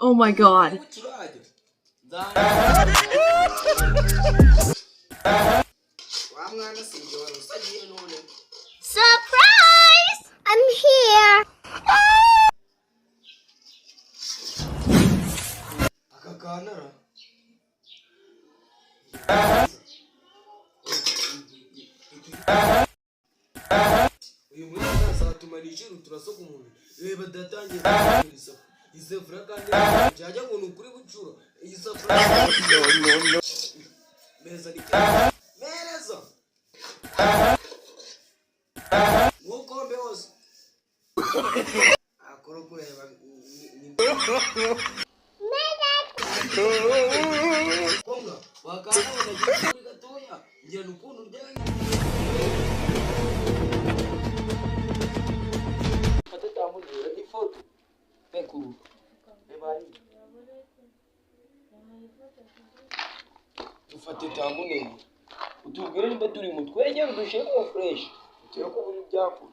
Oh my god. Surprise! I'm here. Dufate tambune utubwire niba turi mu twege dushyiremo fresh uteye ko buri byakora